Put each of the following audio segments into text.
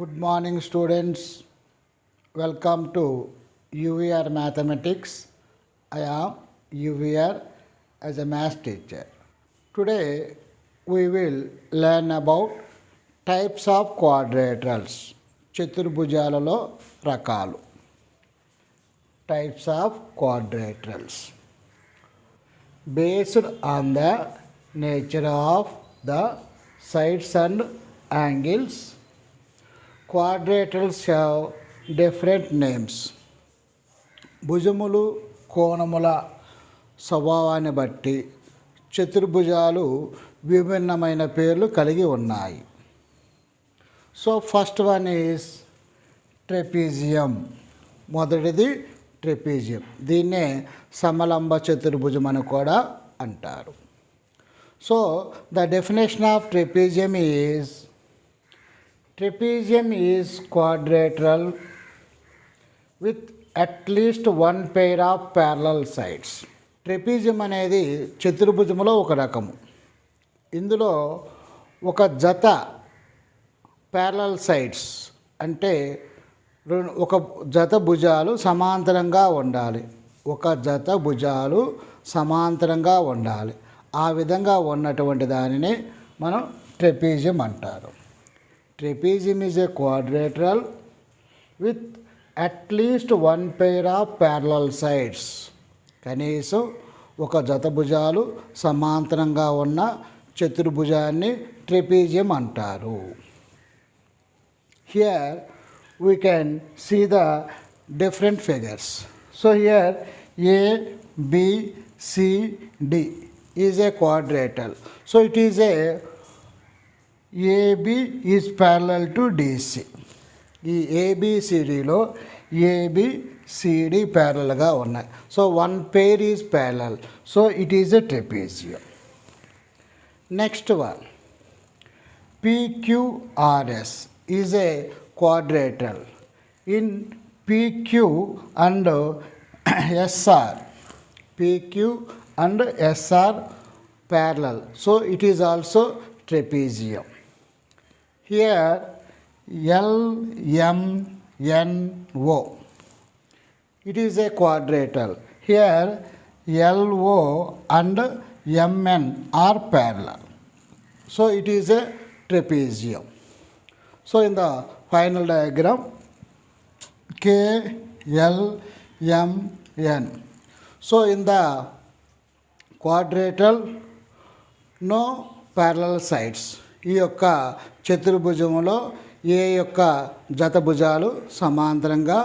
Good morning, students. Welcome to UVR Mathematics. I am UVR as a math teacher. Today we will learn about types of quadrilaterals. చతుర్భుజాలలో రకాలు. Types of quadrilaterals. Based on the nature of the sides and angles, quadrilaterals have different names. భుజములు కోణముల స్వభావాన్ని బట్టి చతుర్భుజాలు విభిన్నమైన పేర్లు కలిగి ఉన్నాయి. So first one is trapezium. మొదటిది trapezium. దీన్నే సమలంబ చతుర్భుజం అని కూడా అంటారు. So the definition of trapezium is trapezium is quadrilateral with at least one pair of parallel sides. Trapezium అనేది చతుర్భుజములో ఒక రకము. ఇందులో ఒక జత ప్యారలల్ సైడ్స్ అంటే ఒక జత భుజాలు సమాంతరంగా ఉండాలి. ఒక జత భుజాలు సమాంతరంగా ఉండాలి. ఆ విధంగా ఉన్నటువంటి దానిని మనం ట్రెపీజియం అంటారు. Trapezium is a quadrilateral with at least one pair of parallel sides. కనీసం ఒక జత భుజాలు సమాంతరంగా ఉన్న చతుర్భుజాన్ని ట్రెపీజియం అంటారు. Here we can see the different figures. So here A, B, C, D is a quadrilateral. So it is a AB is parallel to DC. ఈ ABCDలో ABCD ప్యారలల్గా ఉన్నాయి. So one pair is parallel. So it is a trapezium. Next one PQRS is a quadrilateral. In PQ and SR, PQ and SR parallel. So it is also trapezium. Here LMNO, it is a quadrilateral. Here LO and MN are parallel. So it is a trapezium. So in the final diagram KLMN. So in the quadrilateral no parallel sides. ఈ యొక్క చతుర్భుజములో ఏ యొక్క జత భుజాలు సమాంతరంగా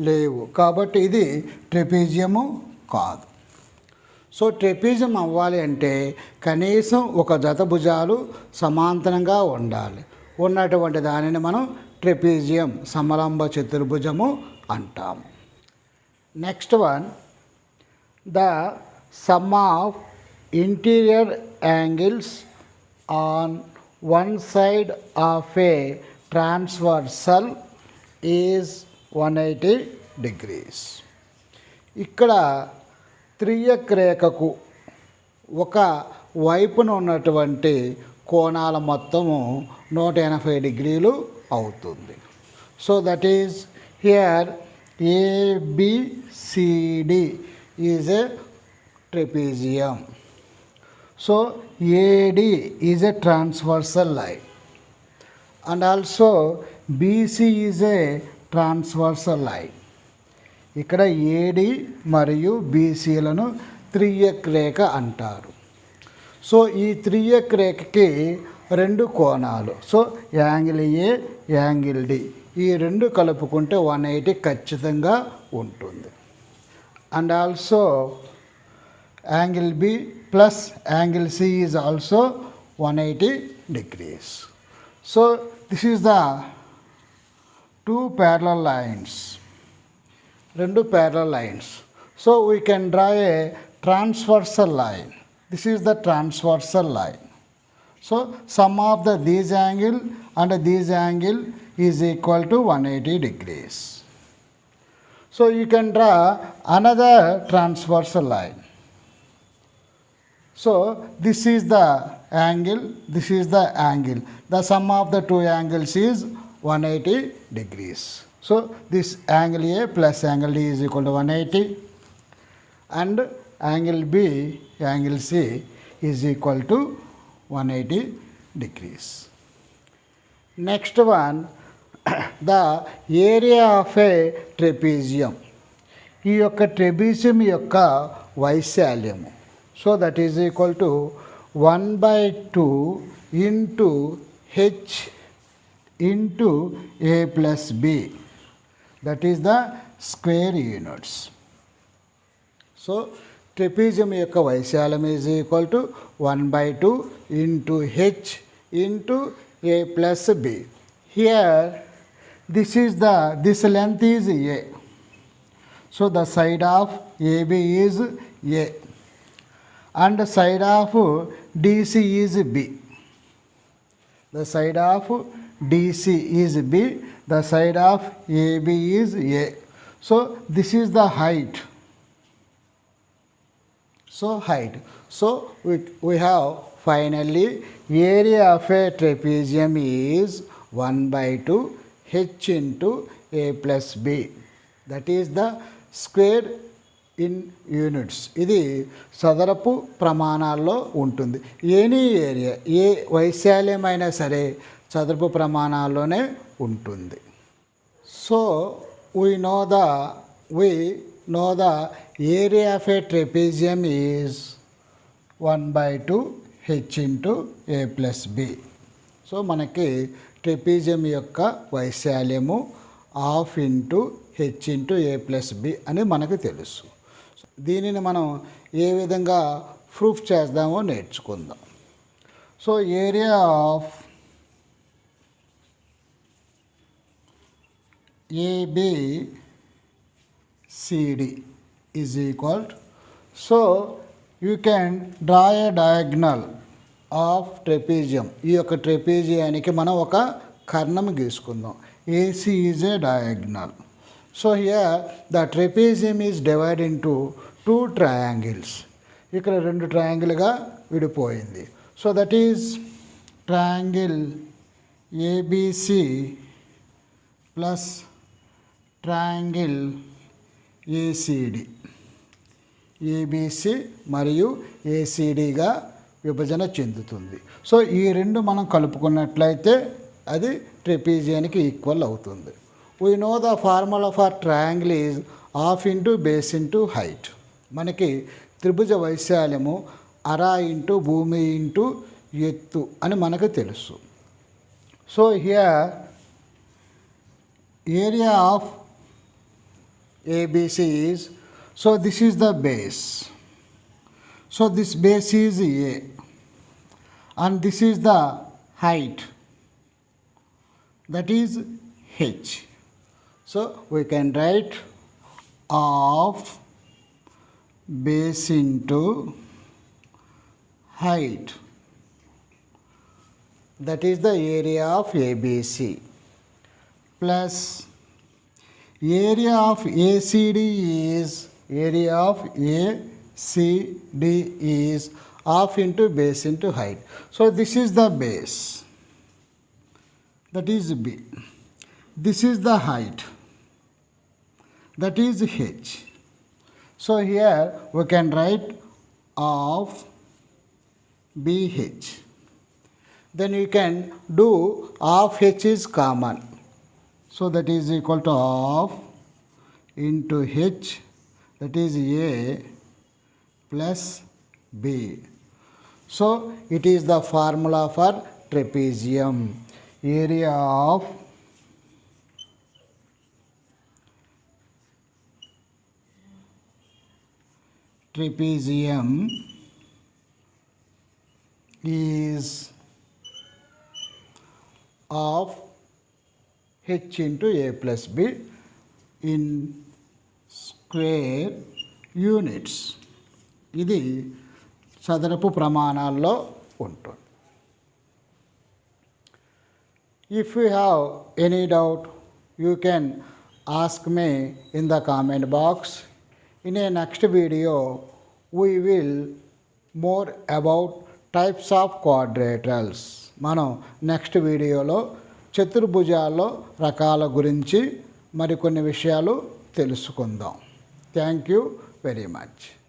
లేవు కాబట్టి ఇది ట్రెపీజియము కాదు. సో ట్రెపీజియం అవ్వాలి అంటే కనీసం ఒక జత భుజాలు సమాంతరంగా ఉండాలి. ఉన్నటువంటి దానిని మనం ట్రెపీజియం సమలంబ చతుర్భుజము అంటాము. Next one the sum of interior angles on one side of a transversal is 180 degrees. ఇక్కడ త్రియక్ రేఖకు ఒక వైపున ఉన్నటువంటి కోణాల మొత్తము 180 డిగ్రీలు అవుతుంది. So that is here ABCD is a trapezium. So AD is a transversal line and also BC is a transversal line. ఇక్కడ AD మరియు BCలను త్రియక్ రేఖ అంటారు. సో ఈ త్రియక్ రేఖకి రెండు కోణాలు. So angle A, angle D ఈ రెండు కలుపుకుంటే 180 ఖచ్చితంగా ఉంటుంది. And also angle B plus angle C is also 180 degrees. So this is the two parallel lines. Rendu parallel lines. So we can draw a transversal line. This is the transversal line. So sum of these angle and these angle is equal to 180 degrees. So you can draw another transversal line. So this is the angle, this is the angle. The sum of the two angles is 180 degrees. So this angle A plus angle D is equal to 180 and angle B, angle C is equal to 180 degrees. Next one, the area of a trapezium. ఈ యొక్క trapezium యొక్క వైశాల్యము. So that is equal to 1/2 into H into A plus b. That is the square units. So trapezium యొక్క వైశాల్యం is equal to 1/2 into H into a plus b. Here this length is a. So the side of AB is a and the side of DC is b. The side of DC is b, the side of AB is a. So this is the height. So we have finally area of a trapezium is 1/2 h into a plus b. That is the square in units. ఇది చదరపు ప్రమాణాల్లో ఉంటుంది. Any area, ఏ వైశాల్యమైనా సరే చదరపు ప్రమాణాల్లోనే ఉంటుంది. So we know the area of a trapezium is 1/2 h into A plus B. So మనకి trapezium యొక్క వైశాల్యము half into H into ఏ plus B అని మనకు తెలుసు. దీనిని మనం ఏ విధంగా ప్రూఫ్ చేద్దామో నేర్చుకుందాం. So area of ABCD is equal. So you can draw a diagonal of trapezium. ఈ యొక్క ట్రెపీజియానికి మనం ఒక కర్ణం గీసుకుందాం. AC is a diagonal. So here the trapezium is divided into 2 triangles. ఇక్కడ 2 ట్రయాంగిల్గా విడిపోయింది. So that is triangle ABC plus triangle ACD. ABC మరియు ఏసీడీగా విభజన చెందుతుంది. సో ఈ రెండు మనం కలుపుకున్నట్లయితే అది ట్రెపీజియానికి ఈక్వల్ అవుతుంది. We know the formula for triangle is half into base into height. మనకి త్రిభుజ వైశాల్యము అర ఇంటూ భూమి ఇంటూ ఎత్తు అని మనకు తెలుసు. So here area of ABC is, so this is the base. So this base is A and this is the height, that is H. So we can write of base into height, that is the area of ABC, plus area of ACD is half into base into height. So this is the base, that is B. This is the height, that is H. So here we can write of BH. Then you can do half H is common. So that is equal to half into H, that is A plus B. So it is the formula for trapezium. Area of trapezium is of H into A plus B in square units. ఇది చదరపు ప్రమాణాల్లో ఉంటుంది. If you have any doubt, you can ask me in the comment box. In a next video, we will more about types of quadrilaterals. మనం next వీడియోలో చతుర్భుజాల్లో రకాల గురించి మరికొన్ని విషయాలు తెలుసుకుందాం. Thank you very much.